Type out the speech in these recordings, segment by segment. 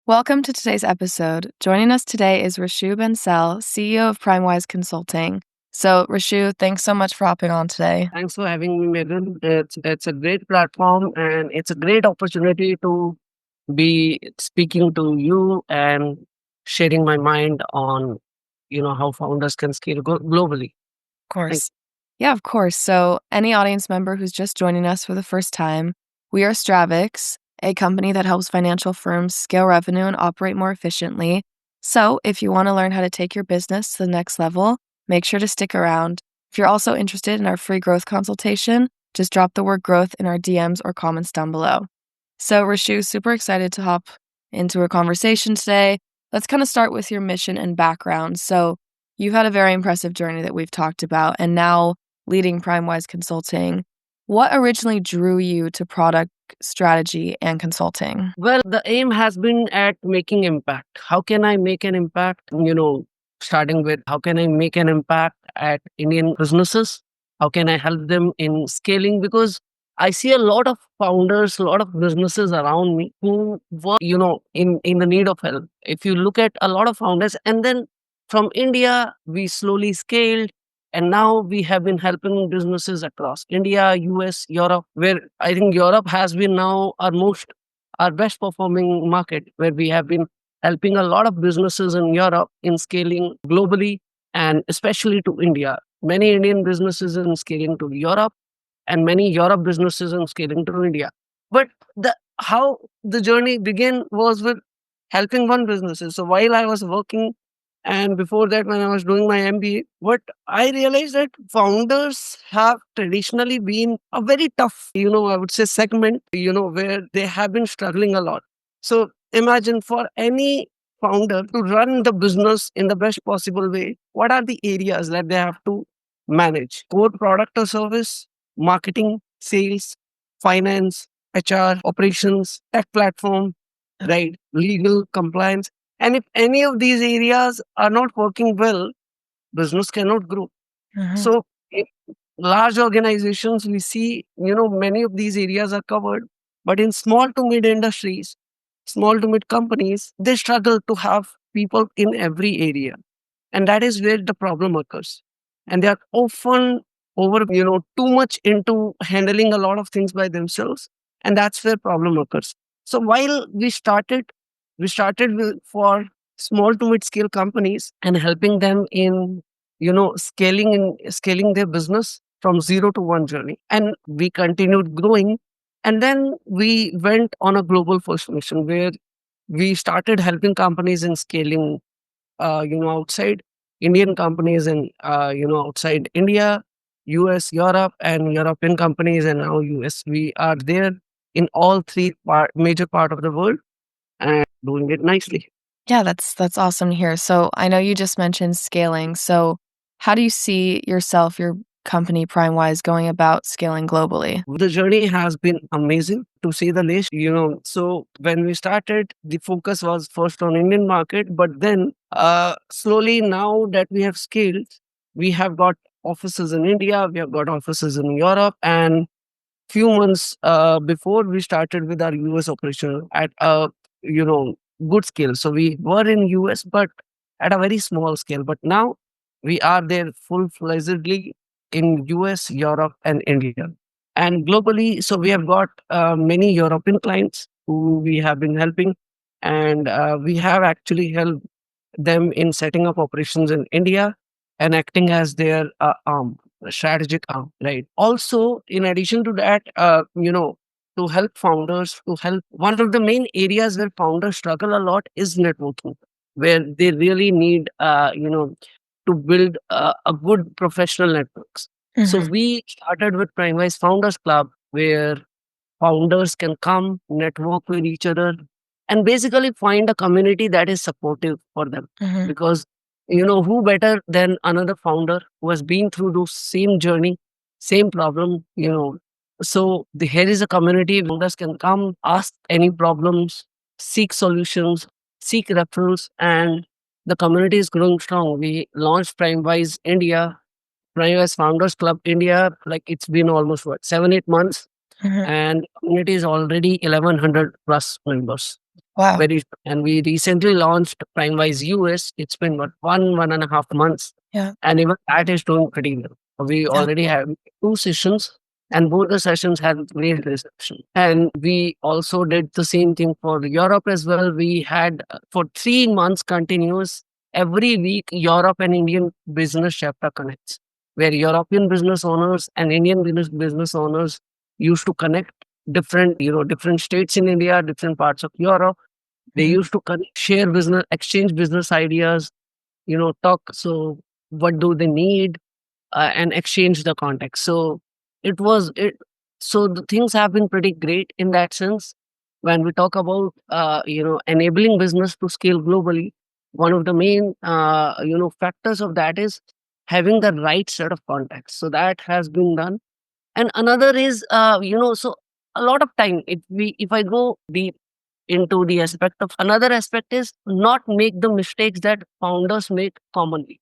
Welcome to today's episode. Joining us today is Reshu Bansal, CEO of Primewise Consulting. So, Reshu, thanks so much for hopping on today. Thanks for having me, Megan. It's a great platform and it's a great opportunity to be speaking to you and sharing my mind on how founders can scale globally. Of course. Yeah, of course. So, any audience member who's just joining us for the first time, we are Stravix, a company that helps financial firms scale revenue and operate more efficiently. So, if you want to learn how to take your business to the next level, make sure to stick around. If you're also interested in our free growth consultation, just drop the word growth in our DMs or comments down below. So, Rashu, super excited to hop into a conversation today. Let's kind of start with your mission and background. So, you've had a very impressive journey that we've talked about, and now leading Primewise Consulting. What originally drew you to product strategy and consulting? Well, the aim has been at making impact. How can I make an impact? Starting with how can I make an impact at Indian businesses? How can I help them in scaling? Because I see a lot of founders, a lot of businesses around me who were, in the need of help. If you look at a lot of founders, and then from India, we slowly scaled. And now we have been helping businesses across India, US, Europe, where I think Europe has been now our best performing market, where we have been helping a lot of businesses in Europe in scaling globally and especially to India. Many Indian businesses in scaling to Europe and many Europe businesses in scaling to India. But the how the journey began was with helping one businesses. So while I was working and before that, when I was doing my MBA, what I realized that founders have traditionally been a very tough, I would say segment, where they have been struggling a lot. So imagine for any founder to run the business in the best possible way, what are the areas that they have to manage? Core product or service, marketing, sales, finance, HR, operations, tech platform, right? Legal, compliance. And if any of these areas are not working well, business cannot grow. Mhm. So in large organizations, we see, many of these areas are covered, but in small to mid industries, small to mid companies, they struggle to have people in every area. And that is where the problem occurs. And they are often too much into handling a lot of things by themselves. And that's where problem occurs. So while we started for small to mid scale companies and helping them in, scaling their business from zero to one journey. And we continued growing. And then we went on a global first mission where we started helping companies in scaling outside Indian companies and, outside India, US, Europe, and European companies, and now US. We are there in all three major part of the world and doing it nicely. Yeah, that's awesome to hear. So, I know you just mentioned scaling. So, how do you see yourself, your company Primewise, going about scaling globally? The journey has been amazing to say the least. So when we started, the focus was first on Indian market, but then slowly now that we have scaled, we have got offices in India, we have got offices in Europe, and few months before we started with our US operation at a you know good scale. So we were in US, but at a very small scale. But now we are there full fledgedly in US, Europe, and India, and globally. So we have got many European clients who we have been helping, and we have actually helped them in setting up operations in India and acting as their arm, strategic arm, right? Also, in addition to that, to help founders, to help one of the main areas where founders struggle a lot is networking, where they really need, to build a good professional networks. So Mhm. we started with Primewise Founders Club, where founders can come, network with each other, and basically find a community that is supportive for them. Mhm. Because, who better than another founder who has been through those same journey, same problem. So here is a community founders can come, ask any problems, seek solutions, seek referrals, and the community is growing strong. We launched Primewise India, Primewise Founders Club India, like it's been almost what, 7, 8 months, and community is already 1100 plus members. Wow. And we recently launched Primewise US. It's been what 1.5 months, Yeah. and even that is doing pretty well. We Yeah. already have 2 sessions, and both the sessions had great reception. And we also did the same thing for Europe as well. We had for 3 months continuous every week Europe and Indian business chapter connects, where European business owners and Indian business owners used to connect different states in India, different parts of Europe. They used to share business, exchange business ideas, talk. So, what do they need, and exchange the context. So, it was it. So the things have been pretty great in that sense. When we talk about enabling business to scale globally, one of the main factors of that is having the right set of contacts. So that has been done, and another is so a lot of time. If I go deep into the aspect of another aspect is not make the mistakes that founders make commonly,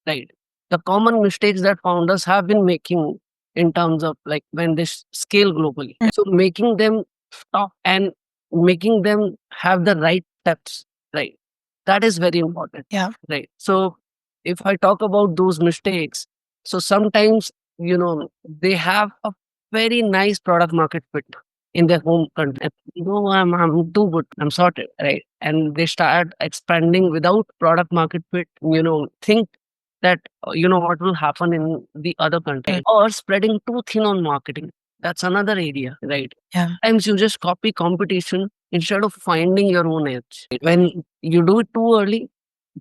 right? The common mistakes that founders have been making in terms of like when they scale globally. So making them stop and making them have the right steps, right? That is very important. Yeah. Right. So if I talk about those mistakes, so sometimes, they have a very nice product market fit in their home country. And, I'm too good. I'm sorted. Right. And they start expanding without product market fit, think that, what will happen in the other country, or spreading too thin on marketing. That's another area. Right. Yeah. Sometimes you just copy competition instead of finding your own edge. When you do it too early,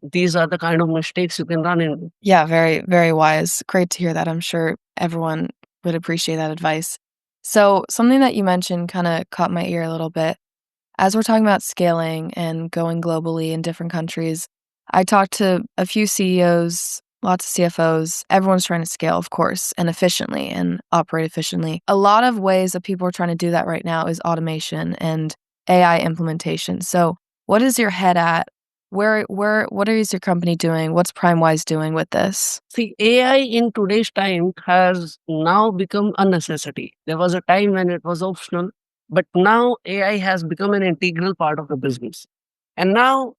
these are the kind of mistakes you can run into. Yeah, very, very wise. Great to hear that. I'm sure everyone would appreciate that advice. So, something that you mentioned kind of caught my ear a little bit. As we're talking about scaling and going globally in different countries, I talked to a few CEOs, lots of CFOs. Everyone's trying to scale, of course, and efficiently and operate efficiently. A lot of ways that people are trying to do that right now is automation and AI implementation. So, what is your head at? What is your company doing? What's Primewise doing with this? See, AI in today's time has now become a necessity. There was a time when it was optional, but now AI has become an integral part of the business. And now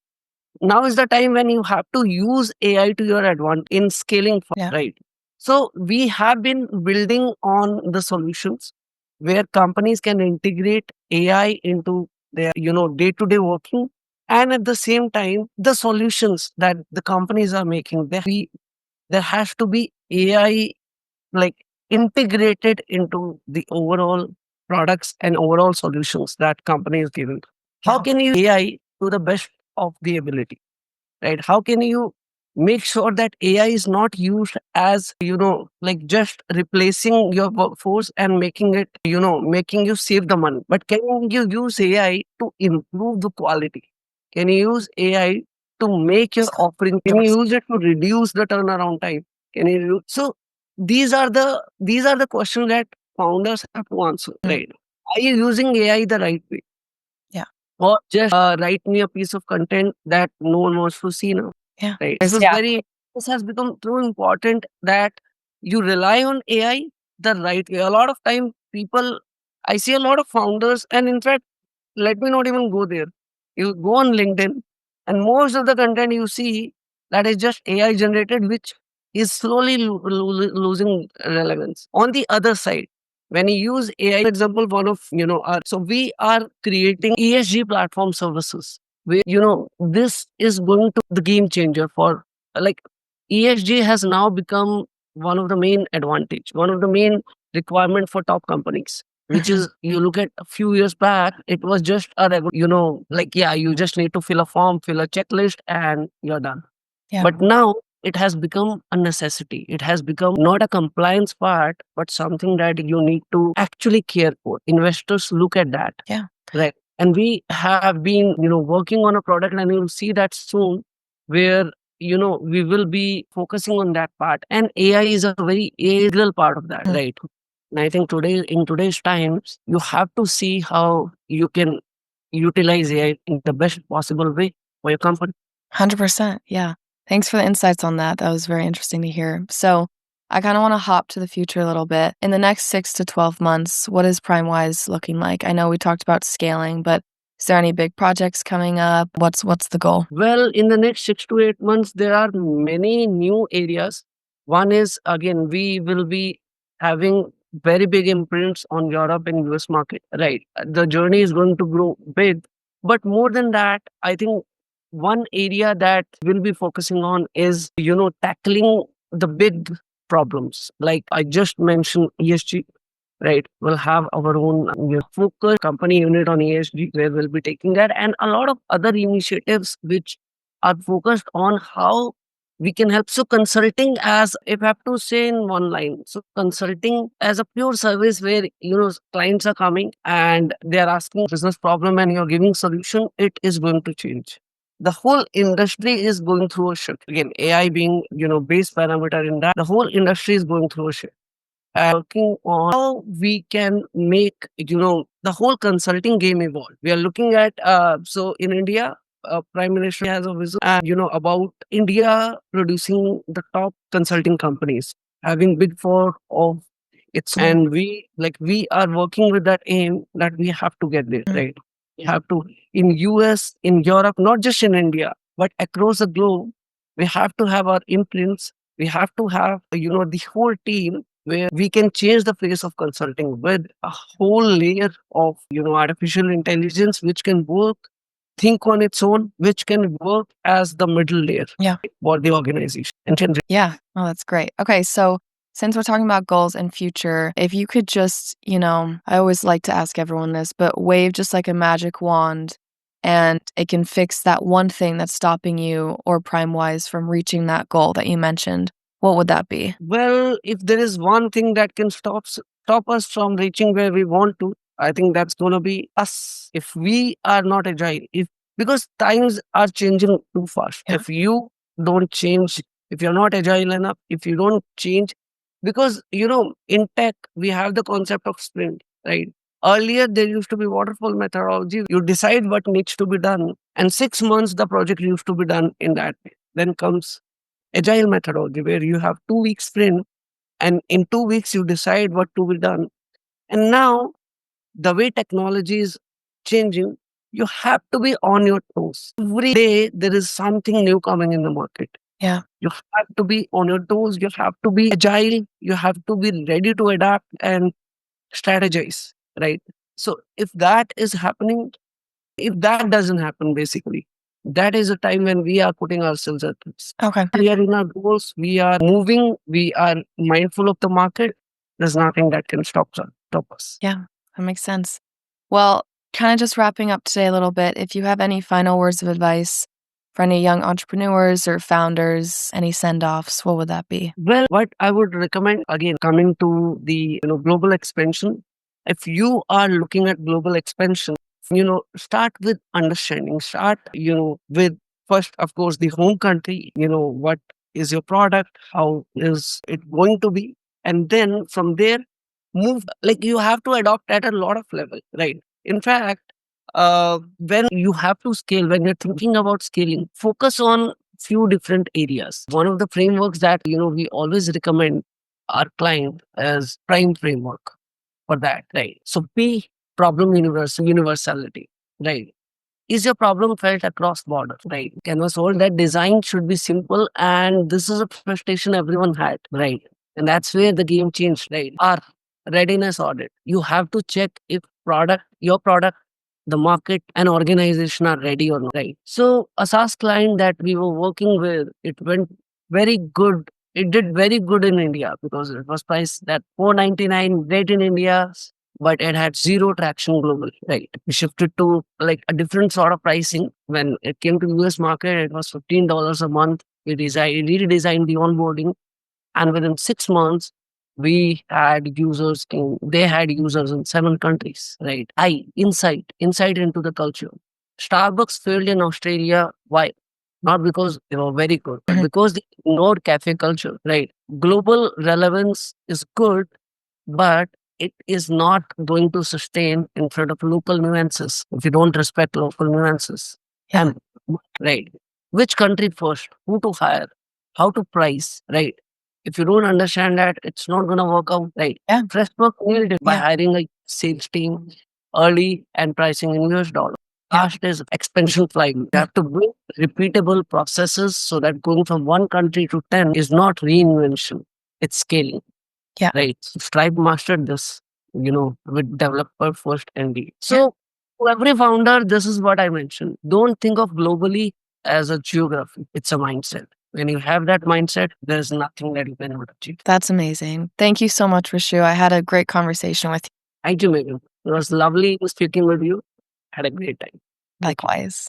is the time when you have to use AI to your advantage in scaling, Yeah. right? So we have been building on the solutions where companies can integrate AI into their, day-to-day working. And at the same time, the solutions that the companies are making, there has to be AI like integrated into the overall products and overall solutions that company is giving. How can you AI to the best of the ability? Right? How can you make sure that AI is not used as, like just replacing your workforce and making you save the money? But can you use AI to improve the quality? Can you use AI to make your offering? Can you use it to reduce the turnaround time? Can you so these are the questions that founders have to answer, right? Are you using AI the right way? Yeah. Or just write me a piece of content that no one wants to see now. Yeah. Right. Yeah. This has become so important that you rely on AI the right way. A lot of time I see a lot of founders, and in fact, let me not even go there. You go on LinkedIn, and most of the content you see that is just AI generated, which is slowly losing relevance. On the other side, when you use AI, for example, so we are creating ESG platform services where, this is going to the game changer for like ESG has now become one of the main advantage, one of the main requirement for top companies, which is you look at a few years back, it was just a regular, like, yeah, you just need to fill a form, fill a checklist, and you're done. Yeah. But now it has become a necessity. It has become not a compliance part, but something that you need to actually care for. Investors look at that. Yeah. Right. And we have been, working on a product, and you'll see that soon where, we will be focusing on that part. And AI is a very integral part of that. Right. And I think in today's times, you have to see how you can utilize AI in the best possible way for your company. 100%. Yeah. Thanks for the insights on that. That was very interesting to hear. So, I kind of want to hop to the future a little bit. In the next 6 to 12 months, what is Primewise looking like? I know we talked about scaling, but is there any big projects coming up? What's the goal? Well, in the next 6 to 8 months, there are many new areas. One is, again, we will be having very big imprints on Europe and US market, right? The journey is going to grow big. But more than that, I think one area that we'll be focusing on is, tackling the big problems. Like I just mentioned, ESG, right? We'll have our own focus company unit on ESG where we'll be taking that, and a lot of other initiatives which are focused on how we can help. So consulting, as if I have to say in one line, so consulting as a pure service where clients are coming and they are asking business problem and you're giving solution, it is going to change. The whole industry is going through a shift. Again, AI being base parameter in that, the whole industry is going through a shift, working on how we can make the whole consulting game evolve. We are looking at so in India, Prime Minister has a vision and about India producing the top consulting companies, having big four of its, and we are working with that aim that we have to get there, right? We have to, in US, in Europe, not just in India, but across the globe, we have to have our imprints. We have to have the whole team where we can change the face of consulting with a whole layer of artificial intelligence which can work, think on its own, which can work as the middle layer Yeah. for the organization and can. Yeah. Oh, that's great. Okay, so since we're talking about goals and future, if you could just, I always like to ask everyone this, but wave just like a magic wand and it can fix that one thing that's stopping you or Primewise from reaching that goal that you mentioned, what would that be? Well, if there is one thing that can stop us from reaching where we want to, I think that's going to be us. If we are not agile, if because times are changing too fast. Yeah. If you don't change, if you're not agile enough, if you don't change, because in tech we have the concept of sprint, right? Earlier there used to be waterfall methodology. You decide what needs to be done, and 6 months the project used to be done in that way. Then comes agile methodology where you have 2 weeks sprint and in 2 weeks you decide what to be done. And now the way technology is changing, you have to be on your toes. Every day there is something new coming in the market. Yeah. You have to be on your toes. You have to be agile. You have to be ready to adapt and strategize, right? So if that is happening, if that doesn't happen, basically, that is a time when we are putting ourselves at risk. Okay. We are in our goals, we are moving, we are mindful of the market. There's nothing that can stop us. Yeah, that makes sense. Well, kind of just wrapping up today a little bit, if you have any final words of advice for any young entrepreneurs or founders, any send offs, what would that be? Well, what I would recommend, again, coming to the global expansion, if you are looking at global expansion, start with understanding. Start, with first, of course, the home country. What is your product? How is it going to be? And then from there, move. Like you have to adopt at a lot of level, right? In fact, when you have to scale, when you're thinking about scaling, focus on few different areas. One of the frameworks that we always recommend our client as Prime framework for that, right? So P, problem universality, right? Is your problem felt across borders, right? Canvas told that design should be simple, and this is a frustration everyone had, right? And that's where the game changed, right? Our readiness audit. You have to check if your product, the market, and organization are ready or not, right? So a SaaS client that we were working with, it went very good. It did very good in India because it was priced at 499, great in India, but it had zero traction globally, right? We shifted to like a different sort of pricing. When it came to US market, it was $15 a month. We redesigned the onboarding, and within 6 months, they had users in 7 countries, right? Insight into the culture. Starbucks failed in Australia. Why? Not because they were very good, but because they ignored cafe culture, right? Global relevance is good, but it is not going to sustain in front of local nuances if you don't respect local nuances. Yeah. And right, which country first, who to hire, how to price, right? If you don't understand that, it's not going to work out right. Yeah. Freshwork nailed it by Yeah. hiring a sales team early and pricing in US dollar. Yeah. Last is expansion flight. You have to build repeatable processes so that going from one country to 10 is not reinvention, it's scaling. Yeah. Right. So Stripe mastered this, with developer first ND. So to every founder, this is what I mentioned. Don't think of globally as a geography. It's a mindset. When you have that mindset, there's nothing that you cannot achieve. That's amazing. Thank you so much, Rishu. I had a great conversation with you. Thank you, Megan. It was lovely speaking with you. Had a great time. Thank you. Likewise.